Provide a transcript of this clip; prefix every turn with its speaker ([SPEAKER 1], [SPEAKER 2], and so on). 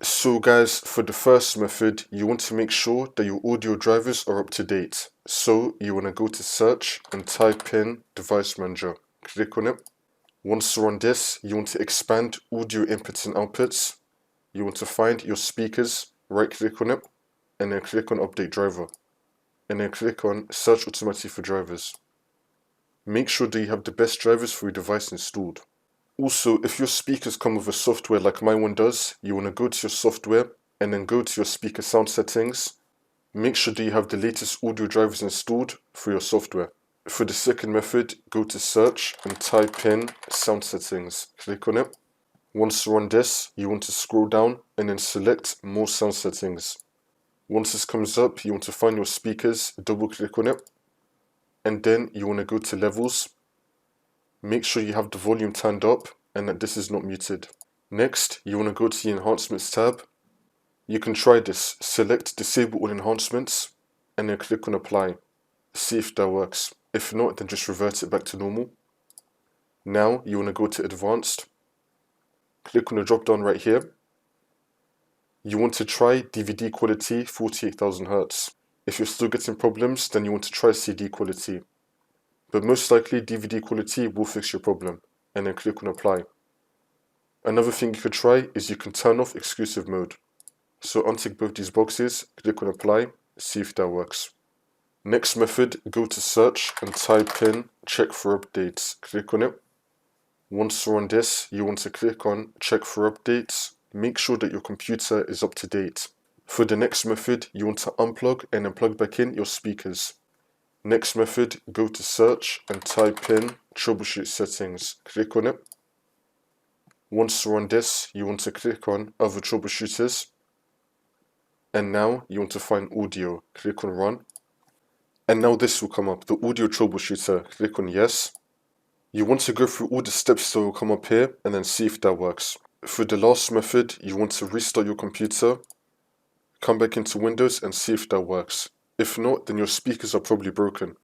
[SPEAKER 1] So guys, for the first method, you want to make sure that your audio drivers are up to date. So you want to go to search and type in device manager. Click on it. Once you're on this, you want to expand audio inputs and outputs. You want to find your speakers, right click on it, and then click on update driver. And then click on search automatically for drivers. Make sure that you have the best drivers for your device installed. Also, if your speakers come with a software like my one does, you want to go to your software and then go to your speaker sound settings. Make sure that you have the latest audio drivers installed for your software. For the second method, go to search and type in sound settings. Click on it. Once you're on this, you want to scroll down and then select more sound settings. Once this comes up, you want to find your speakers, double click on it, and then you want to go to levels. Make sure you have the volume turned up and that this is not muted. Next, you want to go to the Enhancements tab. You can try this. Select Disable all enhancements and then click on Apply. See if that works. If not, then just revert it back to normal. Now, you want to go to Advanced. Click on the drop down right here. You want to try DVD quality 48,000 Hz. If you're still getting problems, then you want to try CD quality. But most likely DVD quality will fix your problem, and then click on Apply. Another thing you could try is you can turn off exclusive mode. So untick both these boxes, click on Apply, see if that works. Next method, go to search and type in check for updates. Click on it. Once you're on this, you want to click on check for updates. Make sure that your computer is up to date. For the next method, you want to unplug and then plug back in your speakers. Next method, go to search and type in troubleshoot settings. Click on it. Once you're on this, you want to click on other troubleshooters. And now you want to find audio. Click on run. And now this will come up, the audio troubleshooter. Click on yes. You want to go through all the steps that will come up here and then see if that works. For the last method, you want to restart your computer, come back into Windows and see if that works. If not, then your speakers are probably broken.